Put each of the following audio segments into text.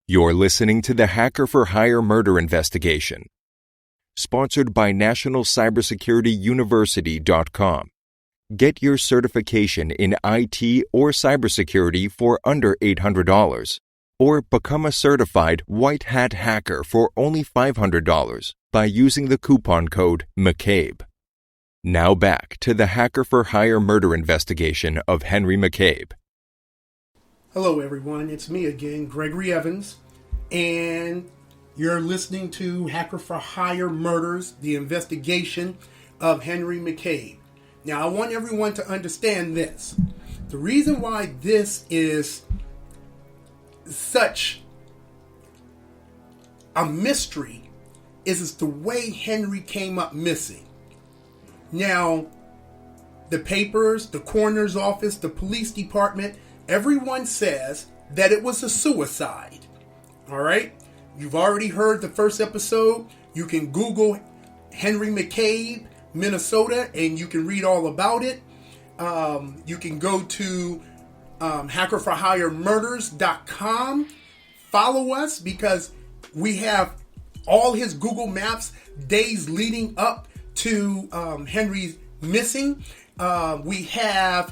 You're listening to the Hacker for Hire murder investigation, sponsored by NationalCybersecurityUniversity.com. Get your certification in IT or cybersecurity for under $800, or become a certified white hat hacker for only $500 by using the coupon code McCabe. Now back to the Hacker for Hire murder investigation of Henry McCabe. Hello everyone, it's me again, Gregory Evans, and you're listening to Hacker for Hire Murders, the investigation of Henry McCabe. Now I want everyone to understand this. The reason why this is such a mystery is the way Henry came up missing. Now, the papers, the coroner's office, the police department, everyone says that it was a suicide. All right? You've already heard the first episode. You can Google Henry McCabe, Minnesota, and you can read all about it. You can go to hackerforhiremurders.com. Follow us because we have all his Google Maps days leading up to Henry's missing. We have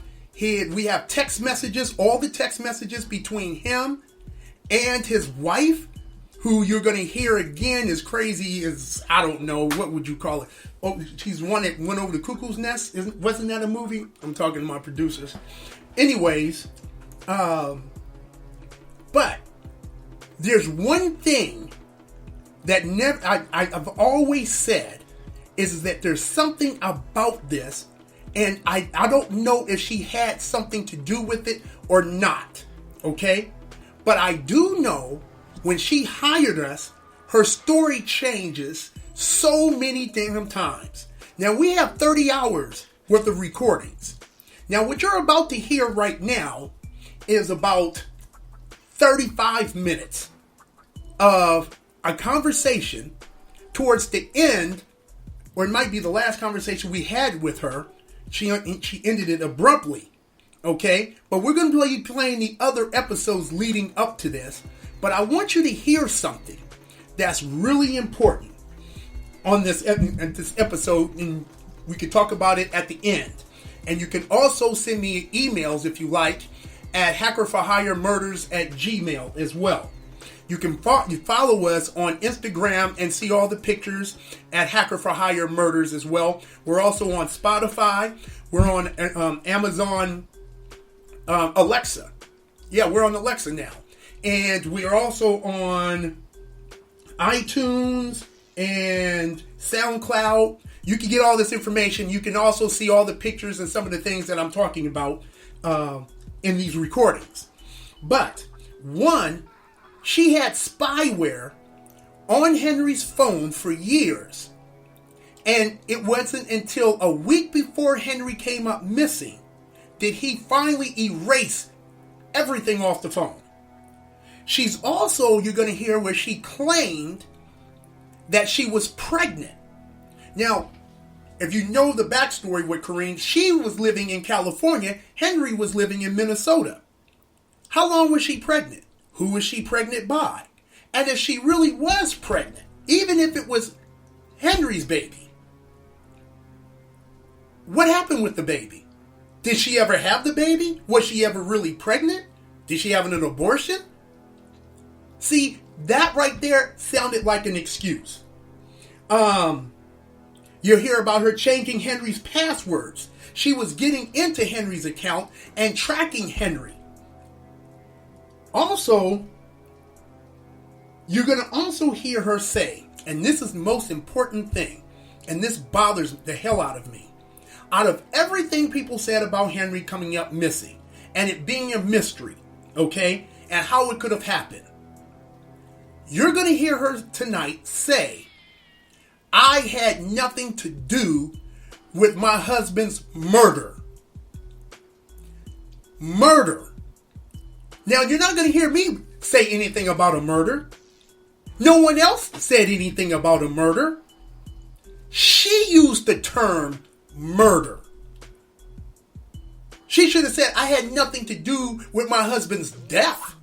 text messages, all the text messages between him and his wife, who you're going to hear again is crazy as, I don't know, what would you call it? Oh, she's one that went over the cuckoo's nest. Wasn't that a movie? I'm talking to my producers. Anyways, but there's one thing that I've always said is that there's something about this, and I don't know if she had something to do with it or not, okay? But I do know when she hired us, her story changes so many damn times. Now, we have 30 hours worth of recordings. Now, what you're about to hear right now is about 35 minutes of a conversation towards the end, or it might be the last conversation we had with her. She ended it abruptly, okay? But we're going to be playing the other episodes leading up to this. But I want you to hear something that's really important on this episode, and we can talk about it at the end. And you can also send me emails if you like at hackerforhiremurders@gmail as well. You can follow us on Instagram and see all the pictures at Hacker for Hire Murders as well. We're also on Spotify. We're on Amazon Alexa. Yeah, we're on Alexa now. And we are also on iTunes and SoundCloud. You can get all this information. You can also see all the pictures and some of the things that I'm talking about in these recordings. But one, she had spyware on Henry's phone for years. And it wasn't until a week before Henry came up missing did he finally erase everything off the phone. She's also, you're going to hear where she claimed that she was pregnant. Now, if you know the backstory with Kreena, she was living in California. Henry was living in Minnesota. How long was she pregnant? Who was she pregnant by? And if she really was pregnant, even if it was Henry's baby, what happened with the baby? Did she ever have the baby? Was she ever really pregnant? Did she have an abortion? See, that right there sounded like an excuse. You'll hear about her changing Henry's passwords. She was getting into Henry's account and tracking Henry. Also, you're going to also hear her say, and this is the most important thing, and this bothers the hell out of me. Out of everything people said about Henry coming up missing, and it being a mystery, okay, and how it could have happened, you're going to hear her tonight say, I had nothing to do with my husband's murder. Murder. Now, you're not going to hear me say anything about a murder. No one else said anything about a murder. She used the term murder. She should have said, I had nothing to do with my husband's death.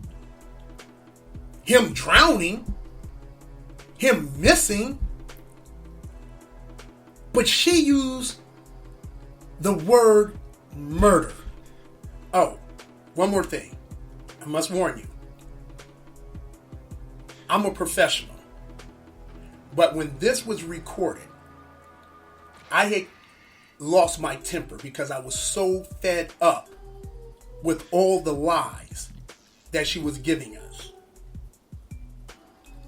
him drowning, him missing, but she used the word murder. Oh, one more thing. I must warn you. I'm a professional. But when this was recorded, I had lost my temper because I was so fed up with all the lies that she was giving us.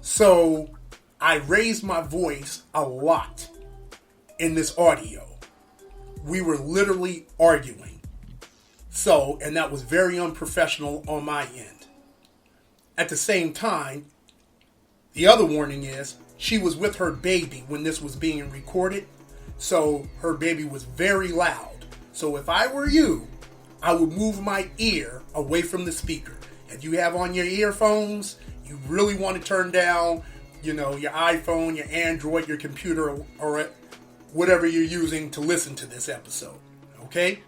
So I raised my voice a lot in this audio. We were literally arguing. So, and that was very unprofessional on my end. At the same time, the other warning is she was with her baby when this was being recorded. So her baby was very loud. So if I were you, I would move my ear away from the speaker. If you have on your earphones, you really want to turn down, your iPhone, your Android, your computer, or whatever you're using to listen to this episode. Okay?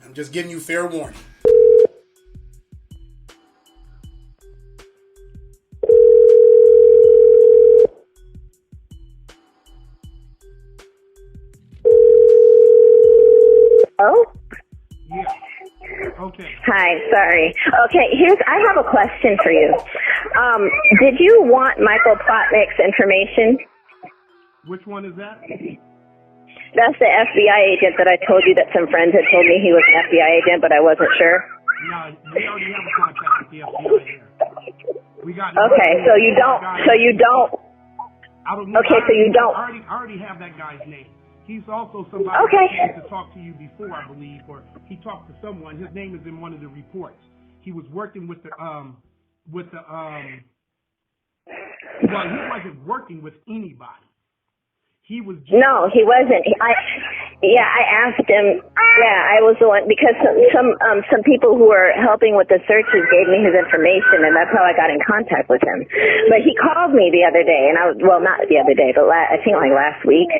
I'm just giving you fair warning. Oh? Yeah. Okay. Hi, sorry. Okay, I have a question for you. Did you want Michael Plotnick's information? Which one is that? That's the FBI agent that I told you that some friends had told me he was an FBI agent, but I wasn't sure. No, we already have a contact with the FBI here. We got. Okay, so you don't. I don't know. Okay, so you don't. I already have that guy's name. He's also somebody Okay. that came to talk to you before, I believe, or he talked to someone. His name is in one of the reports. He was working with the well, he wasn't working with anybody. He was just, No, he wasn't. I asked him. Yeah, I was the one because some people who were helping with the searches gave me his information, and that's how I got in contact with him. But he called me the other day, and not the other day, but I think like last week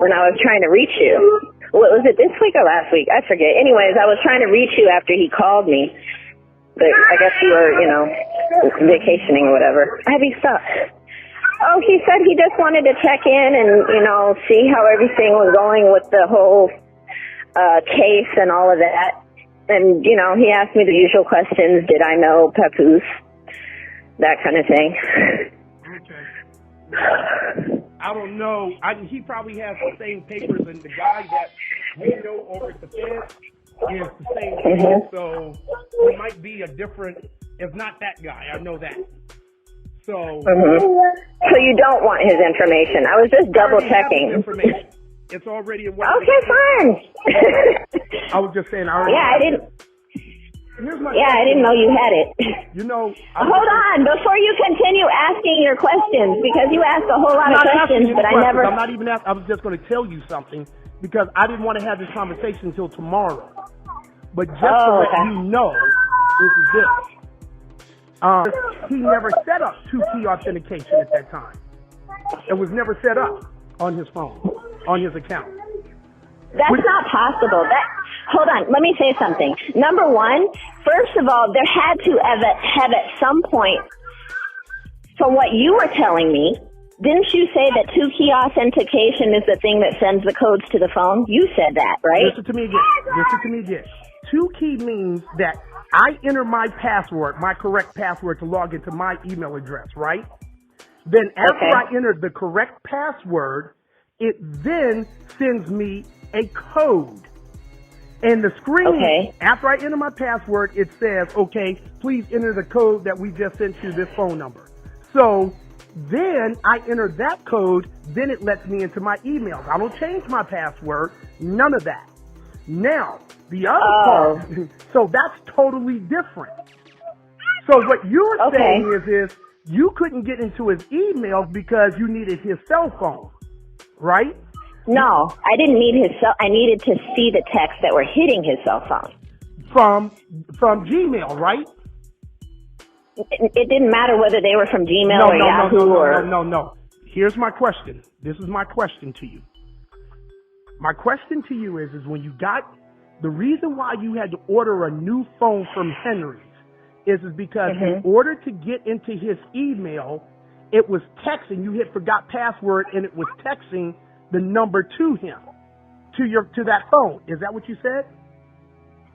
when I was trying to reach you. What was it, this week or last week? I forget. Anyways, I was trying to reach you after he called me, but I guess you were, vacationing or whatever. Heavy stuff. Oh, he said he just wanted to check in and, see how everything was going with the whole case and all of that. And, he asked me the usual questions. Did I know Papoose? That kind of thing. Okay. I don't know. He probably has the same papers, and the guy that we know over at the Fed is the same thing. So it might be a different, if not that guy. I know that. So So you don't want his information. I was just double checking. Information. It's already in one. Okay, fine. I was just saying. I didn't. I didn't know you had it. Hold on, before you continue asking your questions, because you asked a whole lot of questions, but I never. I'm not even asking. I was just going to tell you something because I didn't want to have this conversation until tomorrow. But just to let you know, this is this. He never set up 2-key authentication at that time. It was never set up on his phone, on his account. That's not possible. Hold on, let me say something. Number one, first of all, there had to have at some point, from what you were telling me, didn't you say that 2-key authentication is the thing that sends the codes to the phone? You said that, right? Listen to me again. 2-key means that I enter my password, my correct password to log into my email address, right? Then after I enter the correct password, it then sends me a code. And the screen, after I enter my password, it says, okay, please enter the code that we just sent you this phone number. So then I enter that code, then it lets me into my emails. I don't change my password, none of that. Now, the other part, so that's totally different. So what you're saying is you couldn't get into his emails because you needed his cell phone, right? No, I didn't need his cell. I needed to see the texts that were hitting his cell phone. From Gmail, right? It didn't matter whether they were from Gmail or Yahoo or... No. Here's my question. This is my question to you. My question to you is when you got... The reason why you had to order a new phone from Henry's is because in order to get into his email, it was texting. You hit forgot password, and it was texting the number to him, to that phone. Is that what you said?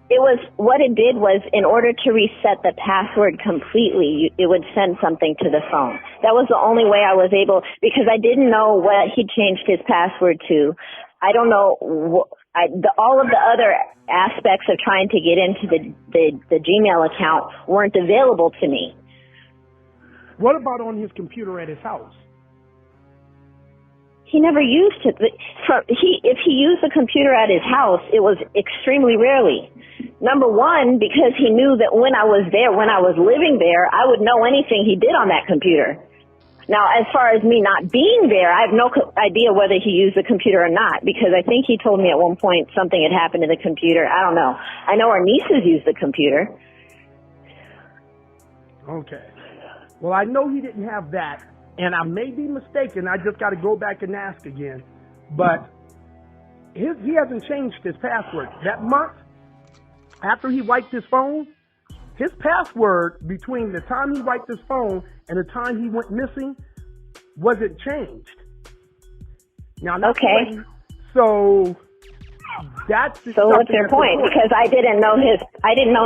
It was, what it did was, in order to reset the password completely, it would send something to the phone. That was the only way I was able, because I didn't know what he changed his password to. I don't know, all of the other aspects of trying to get into the Gmail account weren't available to me. What about on his computer at his house? He never used it. If he used the computer at his house, it was extremely rarely. Number one, because he knew that when I was there, when I was living there, I would know anything he did on that computer. Now, as far as me not being there, I have no idea whether he used the computer or not, because I think he told me at one point something had happened to the computer. I don't know. I know our nieces use the computer. Okay. Well, I know he didn't have that, and I may be mistaken. I just got to go back and ask again. But he hasn't changed his password. That month, after he wiped his phone, his password between the time he wiped his phone and the time he went missing wasn't changed. Now, okay. So that's so what's your point? Because I didn't know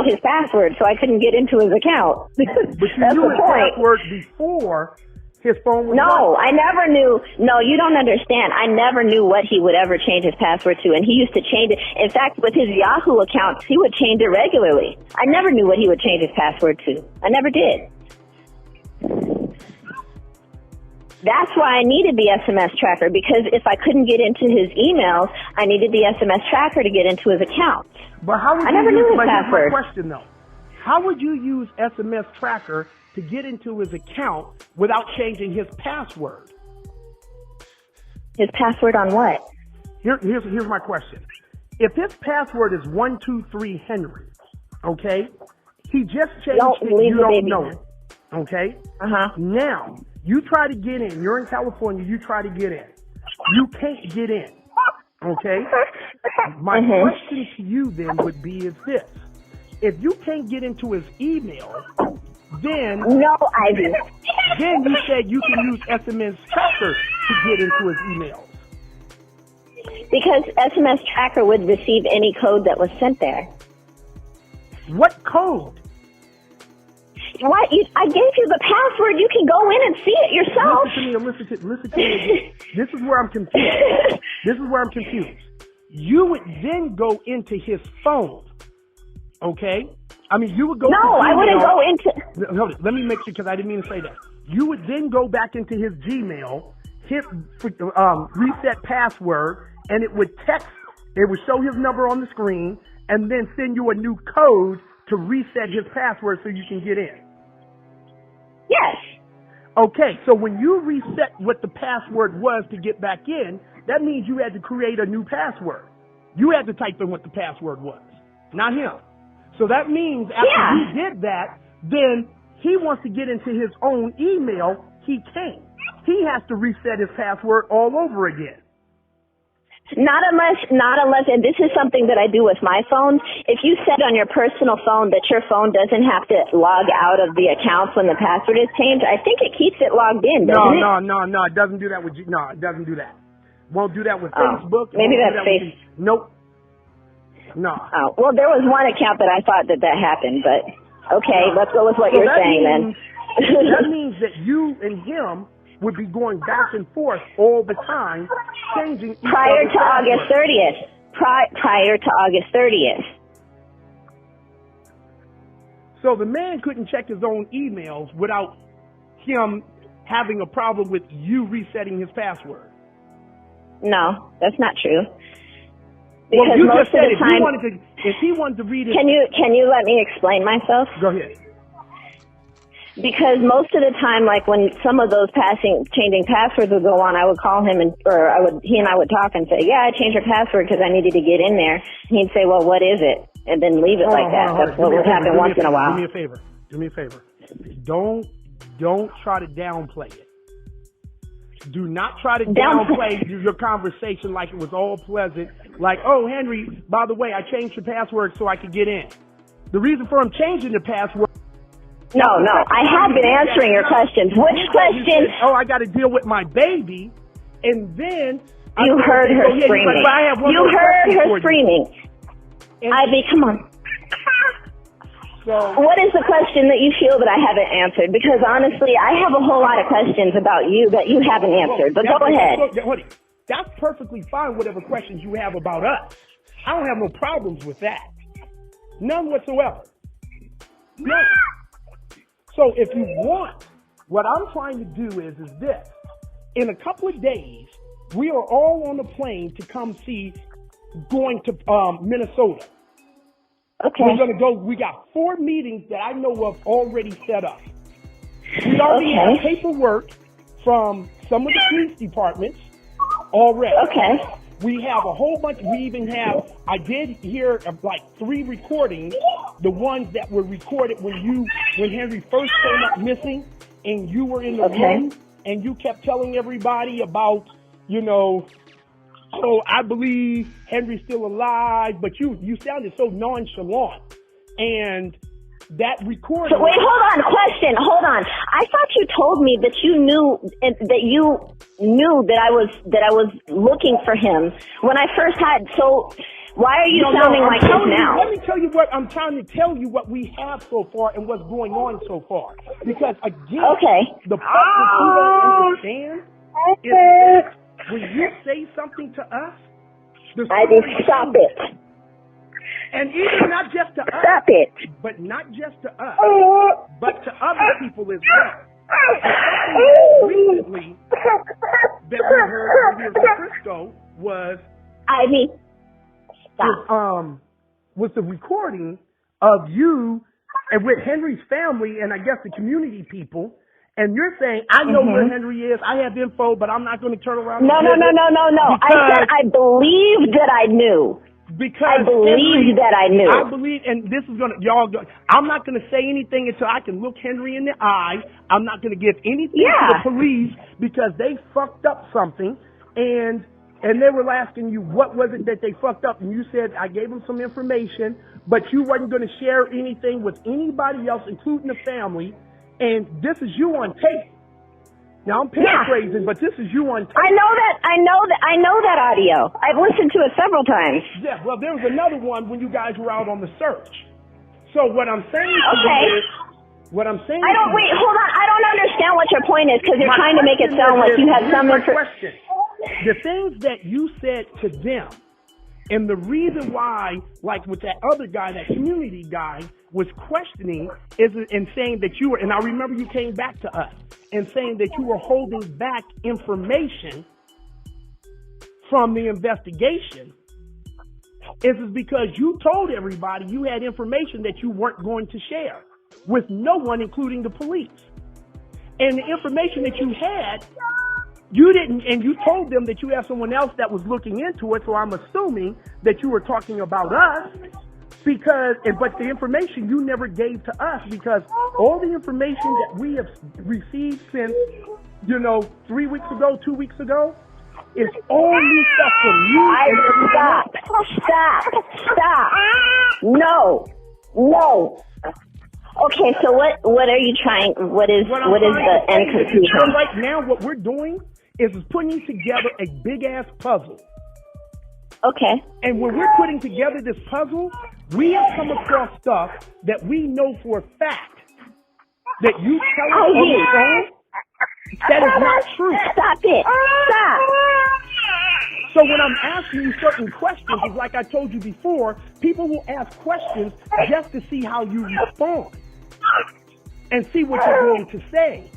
his password, so I couldn't get into his account. But you that's knew the his point. password before his phone was No, wiped. I never knew. No, you don't understand. I never knew what he would ever change his password to, and he used to change it. In fact, with his Yahoo account, he would change it regularly. I never knew what he would change his password to. I never did. That's why I needed the SMS tracker, because if I couldn't get into his emails, I needed the SMS tracker to get into his account. But how would I never knew his password. Here's my question, though. How would you use SMS tracker to get into his account without changing his password? His password on what? Here's my question. If his password is 123 Henry, okay, he just changed it. You don't know it, okay? Now you try to get in. You're in California. You try to get in. You can't get in, okay? My question to you then would be is this: if you can't get into his email, then no, Ivy. Then you said you can use SMS tracker to get into his emails. Because SMS tracker would receive any code that was sent there. What code? What? I gave you the password. You can go in and see it yourself. Listen to me. This is where I'm confused. You would then go into his phone, okay? I mean, you would go. No, I wouldn't go into. Hold it. Let me make sure, because I didn't mean to say that. You would then go back into his Gmail, hit reset password, and it would text. It would show his number on the screen, and then send you a new code to reset his password so you can get in. Yes. Okay, so when you reset what the password was to get back in, that means you had to create a new password. You had to type in what the password was, not him. So that means after he did that, then he wants to get into his own email. He can't. He has to reset his password all over again. Not unless, and this is something that I do with my phone. If you set on your personal phone that your phone doesn't have to log out of the accounts when the password is changed, I think it keeps it logged in, doesn't it? No, it doesn't do that with you. No, it doesn't do that. Won't do that with Facebook. Maybe that's Facebook. Nope. No. Oh, well, there was one account that I thought that happened, but okay, let's go with what you're saying then. That means that you and him would be going back and forth all the time, changing prior to August 30th. Prior to August 30th. So the man couldn't check his own emails without him having a problem with you resetting his password. No, that's not true. Because well, you most just said of the time, if he wanted to read it. Can you let me explain myself? Go ahead. Because most of the time, like when some of those changing passwords would go on, I would call him he and I would talk and say, yeah, I changed your password because I needed to get in there. And he'd say, well, what is it? And then leave it like that. That's what would happen once in a while. Do me a favor. Don't try to downplay it. Do not try to downplay your conversation like it was all pleasant. Like, oh, Henry, by the way, I changed your password so I could get in. The reason for him changing the password No. I have been answering your questions. Which question? Oh, I got to deal with my baby. And then... You heard her screaming. You heard her screaming. Ivy, come on. So, what is the question that you feel that I haven't answered? Because honestly, I have a whole lot of questions about you that you haven't answered. But go ahead. That's perfectly fine, whatever questions you have about us. I don't have no problems with that. None whatsoever. None. So if you want, what I'm trying to do is this. In a couple of days, we are all on the plane to come see going to Minnesota. Okay. We're going to go. We got 4 meetings that I know of already set up. We already have paperwork from some of the police departments already. Okay. We have a whole bunch. We even have, I did hear of like 3 recordings, the ones that were recorded when Henry first came up missing and you were in the room and you kept telling everybody about, oh, I believe Henry's still alive, but you sounded so nonchalant. And that recording. So wait, hold on. I thought you told me that you knew that I was looking for him when I first had. So why are you sounding like this now? Let me tell you what I'm trying to tell you. What we have so far and what's going on so far. Because again, the part that you don't understand is that when you say something to us, stop it. And even not just to us. Stop it. But not just to us, but to other people as well. Recently, that we heard here in Frisco was Ivy. Stop. Was the recording of you and with Henry's family and I guess the community people. And you're saying, I know where Henry is. I have info, but I'm not going to turn around. No. I said I believed that I knew. Because I believed that I knew. I believe, and this is going to, I'm not going to say anything until I can look Henry in the eye. I'm not going to give anything to the police because they fucked up something. And they were asking you, what was it that they fucked up? And you said, I gave them some information, but you wasn't going to share anything with anybody else, including the family. And this is you on tape. Now I'm paraphrasing, but this is you on tape. I know that audio. I've listened to it several times. Yeah, well, there was another one when you guys were out on the search. So what I'm saying to you is, hold on. I don't understand what your point is because you're trying to make it sound like you have some question. The things that you said to them, and the reason why, like with that other guy, that community guy, was questioning and saying that you were, and I remember you came back to us and saying that you were holding back information from the investigation is because you told everybody you had information that you weren't going to share with no one, including the police. And the information that you had, you didn't, and you told them that you had someone else that was looking into it, so I'm assuming that you were talking about us. But the information you never gave to us because all the information that we have received since, 3 weeks ago, 2 weeks ago, is all new stuff from you. Stop. No. Okay, so what are you trying? What is the end conclusion? So right now, what we're doing is putting together a big ass puzzle. Okay. And when we're putting together this puzzle, we have come across stuff that we know for a fact that you tell us on the phone that is not true. Stop it. Stop. So when I'm asking you certain questions, it's like I told you before, people will ask questions just to see how you respond and see what you're going to say.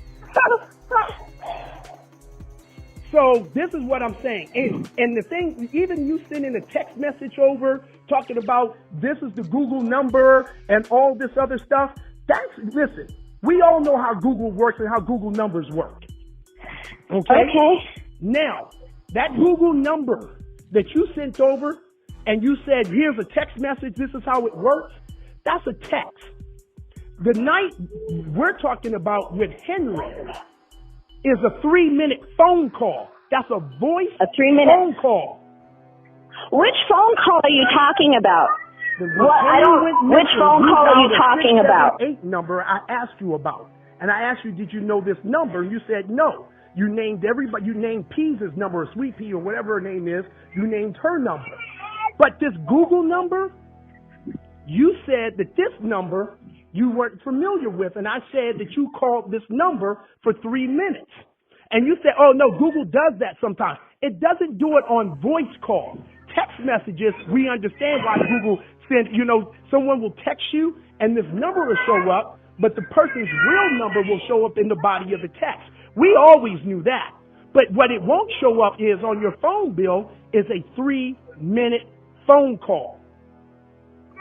So this is what I'm saying. And the thing, even you sending a text message over talking about this is the Google number and all this other stuff, listen, we all know how Google works and how Google numbers work. Okay? Now, that Google number that you sent over and you said, here's a text message, this is how it works, that's a text. The night we're talking about with Henry is a 3-minute phone call. That's a voice phone call. Which phone call are you talking about? Which phone call are you talking about? 8 number I asked you about. And I asked you, did you know this number? And you said no. You named everybody. You named Pea's number, or Sweet Pea, or whatever her name is. You named her number. But this Google number, you said that this number you weren't familiar with. And I said that you called this number for 3 minutes. And you said, oh, no, Google does that sometimes. It doesn't do it on voice calls. Text messages, we understand why Google sends, someone will text you and this number will show up, but the person's real number will show up in the body of the text. We always knew that. But what it won't show up is on your phone bill is a 3-minute phone call.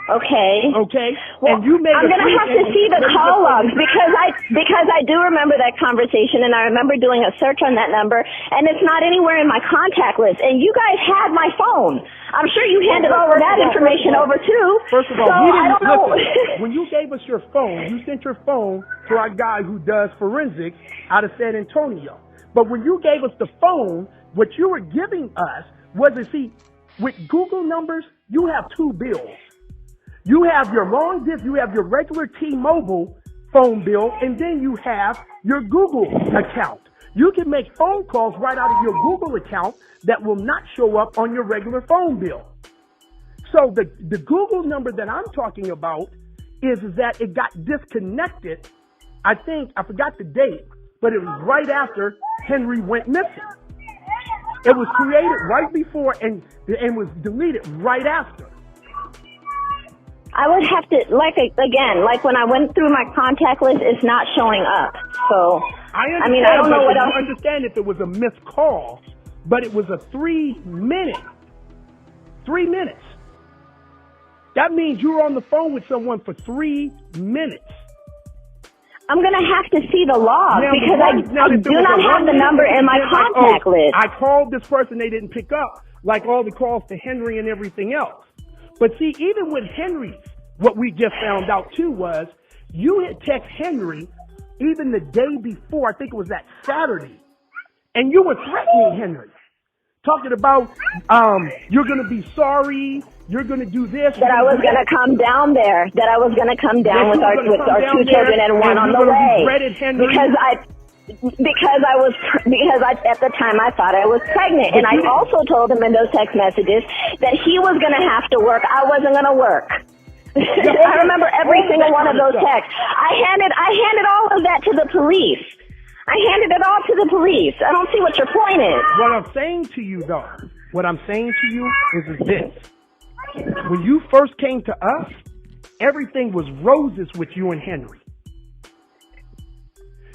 Okay. Okay. Well, and you made I'm going to have to see the call logs because I do remember that conversation and I remember doing a search on that number and it's not anywhere in my contact list. And you guys had my phone. I'm sure you handed all of that information over too. First of all, so we didn't I don't know. listen. When you gave us your phone, you sent your phone to our guy who does forensics out of San Antonio. But when you gave us the phone, what you were giving us was, with Google numbers, you have 2 bills. You have your long distance, you have your regular T-Mobile phone bill, and then you have your Google account. You can make phone calls right out of your Google account that will not show up on your regular phone bill. So the Google number that I'm talking about is that it got disconnected. I forgot the date, but it was right after Henry went missing. It was created right before and was deleted right after. I would have to, like when I went through my contact list, it's not showing up. So, I don't know what else. I understand if it was a missed call, but it was a 3-minute. 3 minutes. That means you were on the phone with someone for 3 minutes. I'm going to have to see the log because I do not have the number in my contact list. I called this person, they didn't pick up, like all the calls to Henry and everything else. But see, even with Henry, what we just found out too was you had text Henry even the day before, I think it was that Saturday, and you were threatening Henry, talking about you're going to be sorry, you're going to do this. That I was going to come down there, with our 2 children and one on the way. Because at the time I thought I was pregnant, and I also told him in those text messages that he was going to have to work. I wasn't going to work. I remember every single one of those texts. I handed all of that to the police. I handed it all to the police. I don't see what your point is. What I'm saying to you, though, is this. When you first came to us, everything was roses with you and Henry.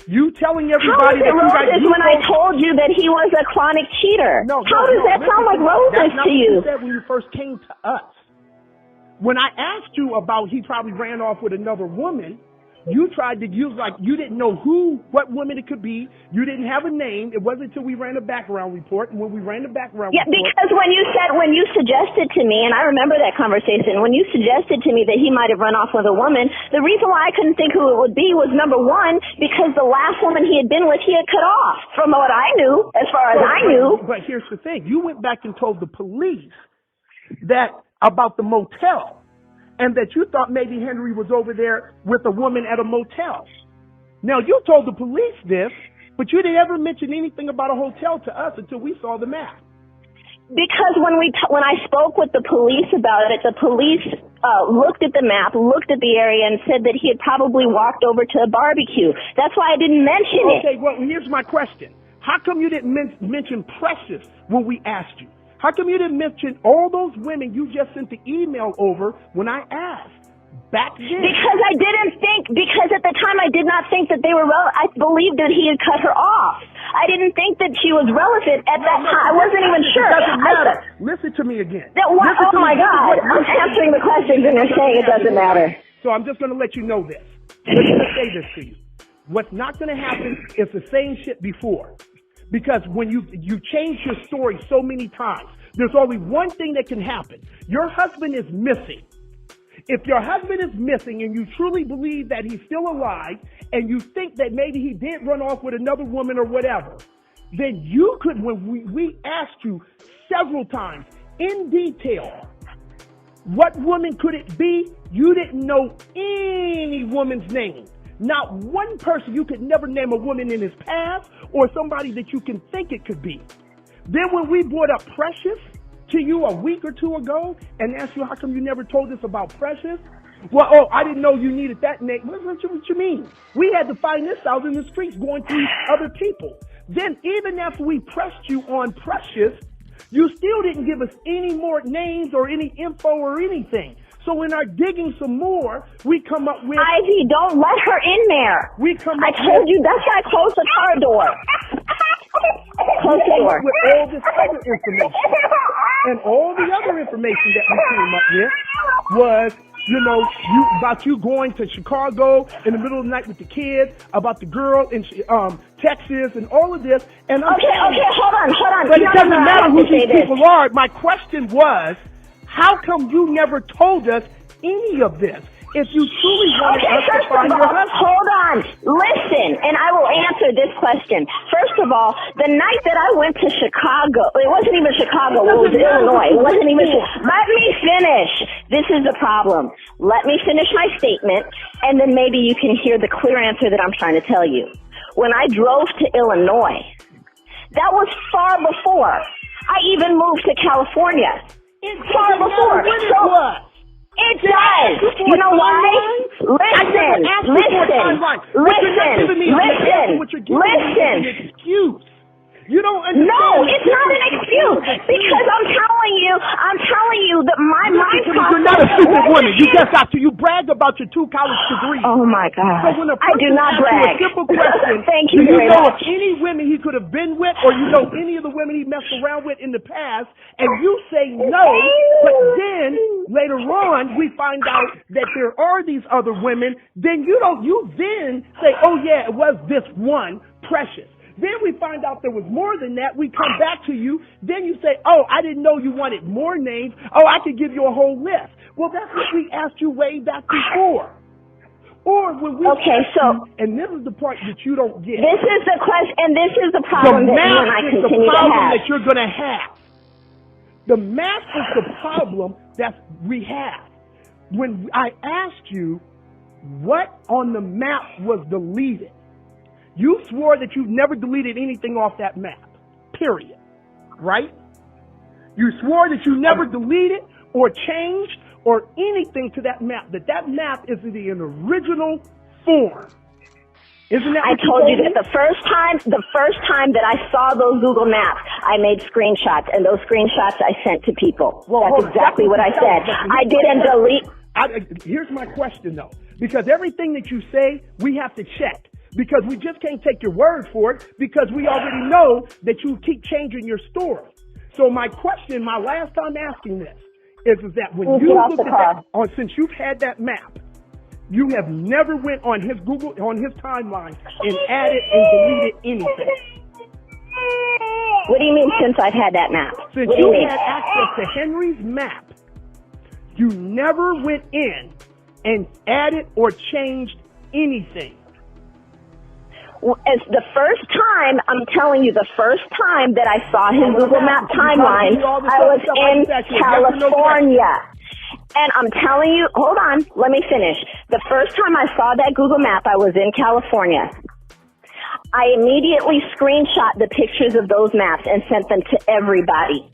You telling everybody that you guys... when I told you that he was a chronic cheater. How does that sound like roses to you? That's not what you said when you first came to us. When I asked you about he probably ran off with another woman, you tried to use you didn't know what woman it could be. You didn't have a name. It wasn't until we ran a background report. And when we ran the background report... because when you suggested to me, and I remember that conversation, when you suggested to me that he might have run off with a woman, the reason why I couldn't think who it would be was, number one, because the last woman he had been with, he had cut off, from what I knew, as far as I knew. But here's the thing. You went back and told the police about the motel, and that you thought maybe Henry was over there with a woman at a motel. Now, you told the police this, but you didn't ever mention anything about a hotel to us until we saw the map. Because when I spoke with the police about it, the police looked at the map, looked at the area, and said that he had probably walked over to a barbecue. That's why I didn't mention it. Okay, well, here's my question. How come you didn't mention Precious when we asked you? How come you didn't mention all those women you just sent the email over when I asked back then? Because at the time I did not think that they were I believed that he had cut her off. I didn't think that she was relevant at that time. I wasn't even sure. It doesn't matter. Listen to me again. Oh my God. I'm answering the questions and you're saying it doesn't matter. So I'm just going to let you know this. Let me say this to you. What's not going to happen is the same shit before. Because when you change your story so many times, there's only one thing that can happen. Your husband is missing. If your husband is missing and you truly believe that he's still alive and you think that maybe he did run off with another woman or whatever, then you could, when we asked you several times in detail, What woman could it be? You didn't know any woman's name. Not one person. You could never name a woman in his past or somebody that you can think it could be. Then when we brought up Precious to you a week or two ago and asked you how come you never told us about Precious, well, oh, I didn't know you needed that name. What you mean? We had to find this out in the streets going through other people. Then even after we pressed you on Precious, you still didn't give us any more names or any info or anything. So in our digging some more, we come up with... Ivy, don't let her in there. I told you, that's why I closed the car door. Close the door. With all this other information. And all the other information that we came up with was, about you going to Chicago in the middle of the night with the kids, about the girl in Texas and all of this. And okay, hold on. But it doesn't matter who these people are. My question was, how come you never told us any of this? If you truly wanted us to find your husband. Hold on. Listen, and I will answer this question. First of all, the night that I went to Chicago, it wasn't even Chicago, it was Illinois. It wasn't even. Let me finish. This is the problem. Let me finish my statement, and then maybe you can hear the clear answer that I'm trying to tell you. When I drove to Illinois, that was far before I even moved to California. It's far before. It does. You know why? Listen. Excuse. You don't understand. No, it's not an excuse because I'm telling you that my mind process. You're not a stupid woman. You brag about your 2 college degrees. Oh my God. So when I do not brag. A simple question. Thank you do you very know much. of any women he could have been with, or you know any of the women he messed around with in the past, and you say no, but then later on we find out that there are these other women, then you then say, oh yeah, it was this one, Precious. Then we find out there was more than that. We come back to you. Then you say, oh, I didn't know you wanted more names. Oh, I could give you a whole list. Well, that's what we asked you way back before. Or when we and this is the part that you don't get. This is the question, and this is the problem that you and I continue to have. The problem that you're going to have. The math is the problem that we have. When I asked you what on the map was deleted, you swore that you've never deleted anything off that map, period, right? You swore that you never deleted or changed or anything to that map, that map is in the original form. Isn't that I told you that the first time that I saw those Google Maps, I made screenshots, and those screenshots I sent to people. Well, that's exactly what I said. I didn't delete. Here's my question, though, because everything that you say, we have to check. Because we just can't take your word for it, because we already know that you keep changing your story. So my question, my last time asking this, is that when you look at that, since you've had that map, you have never went on his timeline and added and deleted anything. What do you mean since I've had that map? Since you had access to Henry's map, you never went in and added or changed anything. As the first time, I'm telling you, the first time that I saw his Google Map timeline, I was in California. And I'm telling you, hold on, let me finish. The first time I saw that Google Map, I was in California. I immediately screenshot the pictures of those maps and sent them to everybody.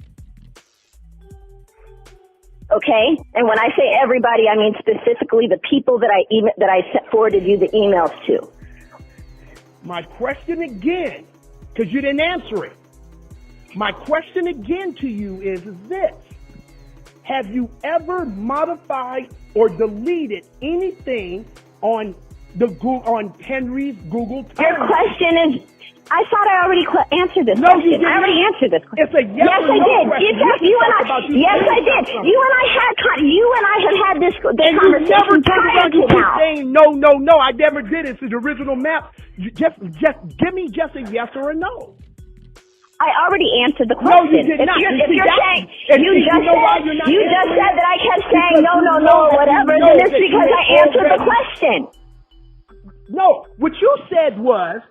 Okay? And when I say everybody, I mean specifically the people that I forwarded you the emails to. My question again, because you didn't answer it. My question again to you is this. Have you ever modified or deleted anything on Henry's Google timeline? Your question is, I thought I already answered this question. No, you didn't. I already answered this question. It's a yes or no I did. question. Yes, I did. You and I had this conversation. You never turned around and keep saying no. I never did. It's the original map. Just give me just a yes or a no. I already answered the question. No, you did not. If you're saying, you just said that I kept saying no, whatever, then it's because I answered the question. No, what you said was,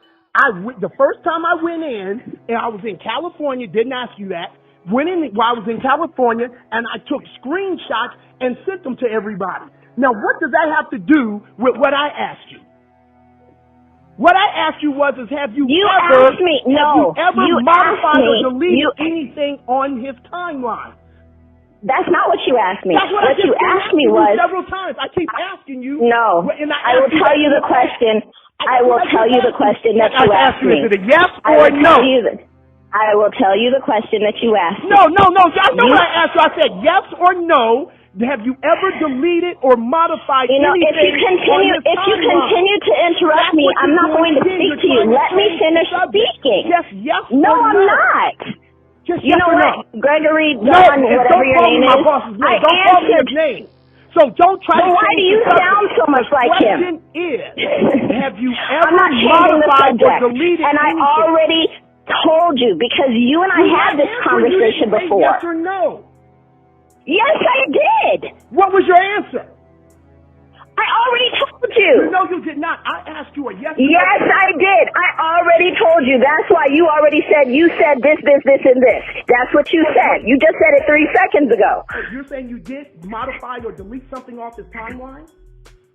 the first time I went in, and I was in California, didn't ask you that. while I was in California, and I took screenshots and sent them to everybody. Now, what does that have to do with what I asked you? What I asked you was, have you ever modified or deleted anything on his timeline? That's not what you asked me. That's what you asked me was several times. I keep asking you. No, I will tell you the question. I will tell you the question that you asked me. Is it a yes or no? I will tell you the question that you asked me. No. I know what I asked you. I said yes or no. Have you ever deleted or modified anything? If you continue to interrupt me, I'm not going to speak to you. Let me finish speaking. Just yes or no. No, I'm not. Just you yes know or what, no? Gregory, Don, whatever your name is. Don't call me his name. So don't try to. Why do you sound so much like him? The question is, have you ever modified or deleted and I already told you, because you and I had this conversation before. Yes or no? Yes, I did. What was your answer? I already told you. No, you did not. I asked you a yes or no. Yes, I did. I already told you. That's why you already said, you said this, and this. That's what you said. You just said it 3 seconds ago. So you're saying you did modify or delete something off his timeline?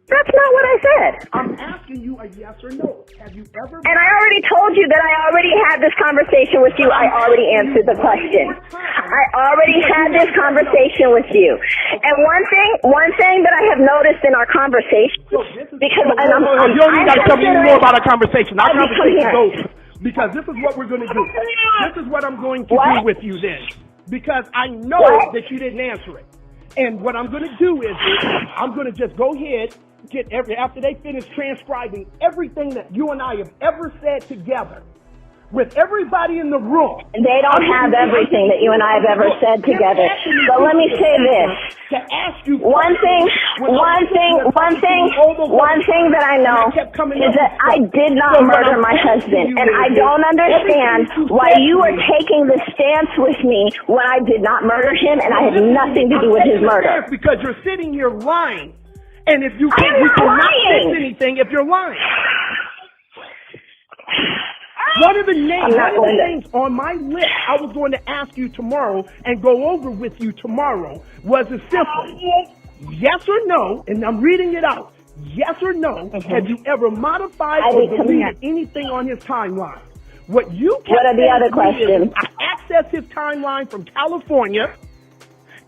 That's not what I said. I'm asking you a yes or no. Have you ever? And I already told you that I already had this conversation with you. I already answered the question. I already had this conversation with you. And one thing that I have noticed in our conversation, because you don't need to tell me any more about our conversation. Our conversation is over. Because this is what we're going to do. This is what I'm going to do with you then. Because I know that you didn't answer it. And what I'm going to do is I'm going to just go ahead, after they finish transcribing everything that you and I have ever said together, with everybody in the room. They don't have everything that you and I have ever said together. But let me say this. To ask you one thing that I know is that I did not murder my husband. And I don't understand why you are taking the stance with me when I did not murder him and I had nothing to do with his murder. Because you're sitting here lying. And if you cannot fix anything if you're lying. One of the names on my list I was going to ask you tomorrow and go over with you tomorrow was as simple. Yes or no, and I'm reading it out. Yes or no, have you ever modified or deleted anything on his timeline? What are the other questions? I accessed his timeline from California,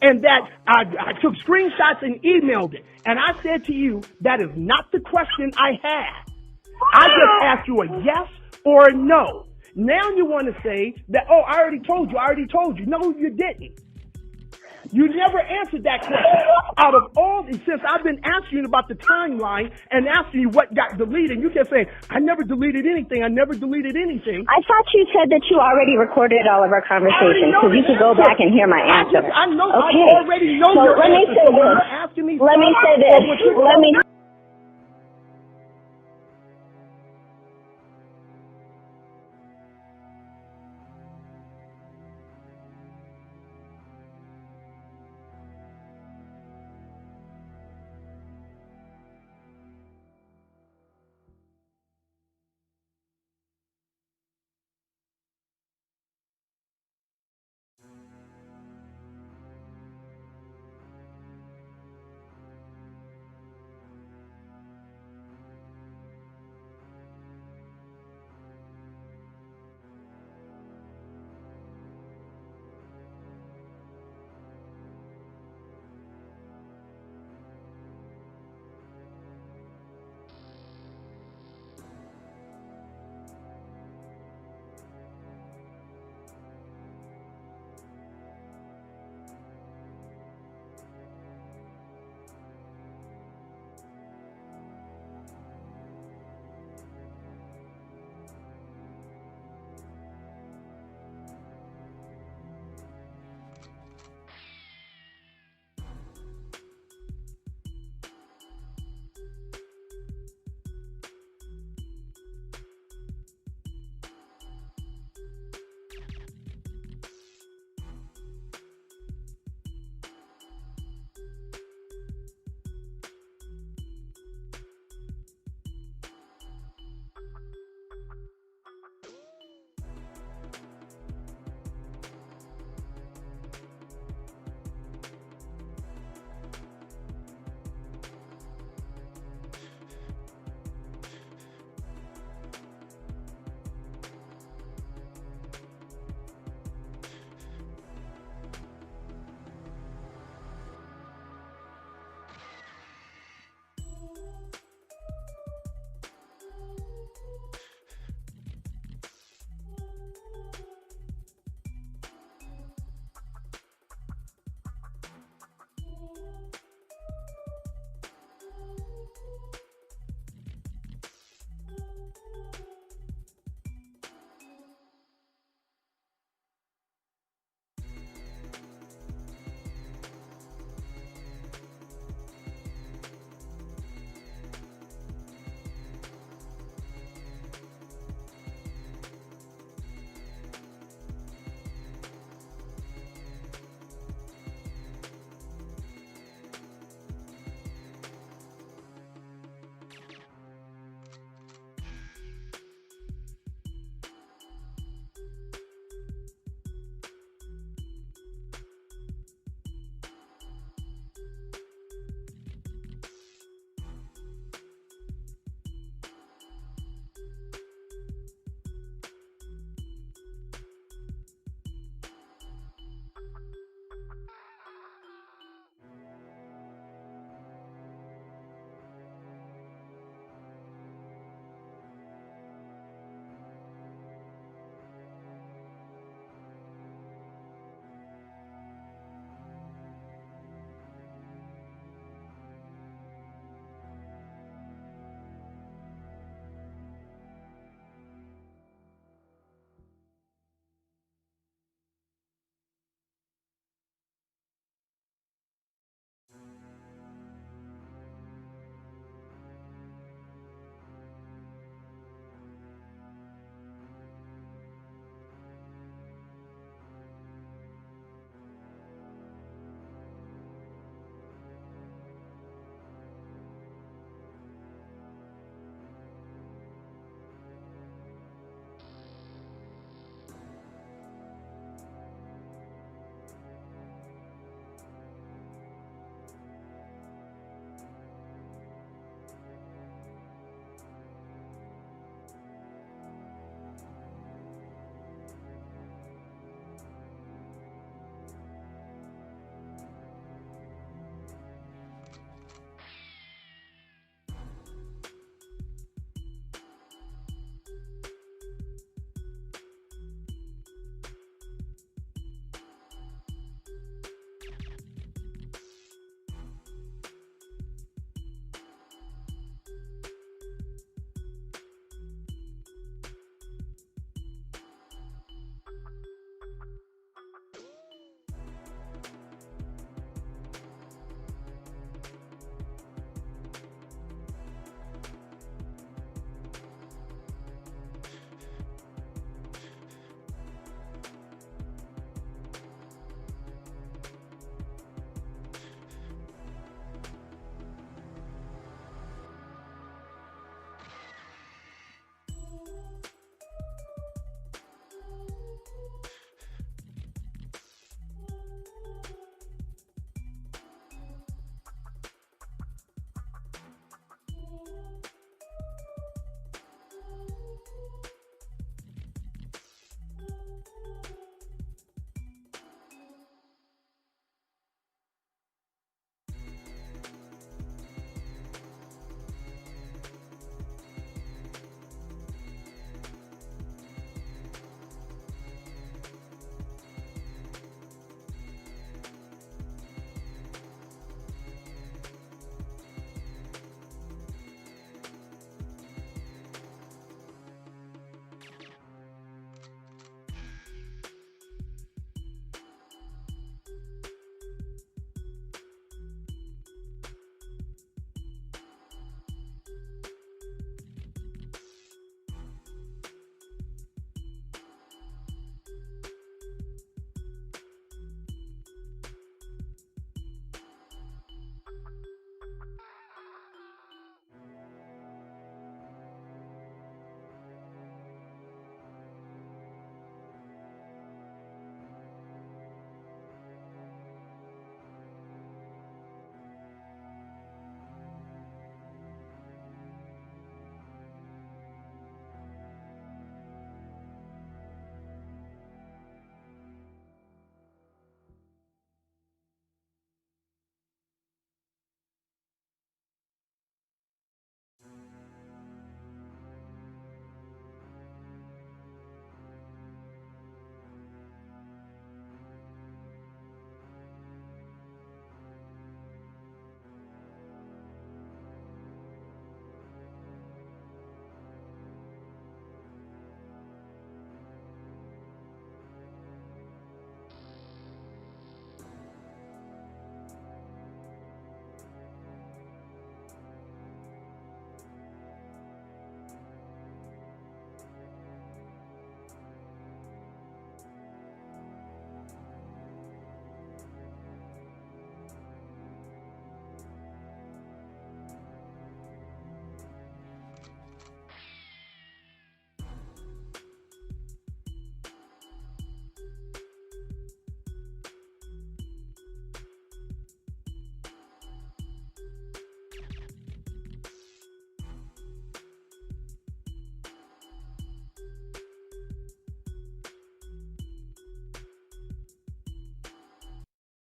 and that I took screenshots and emailed it. And I said to you, that is not the question I had. I just asked you a yes or a no. Now you want to say that, oh, I already told you. No, you didn't. You never answered that question. Out of all, since I've been asking you about the timeline and asking you what got deleted, you kept saying, I never deleted anything. I thought you said that you already recorded all of our conversations, so you could go back and hear my answer. I know. Okay. I already know your answer. Let me say this.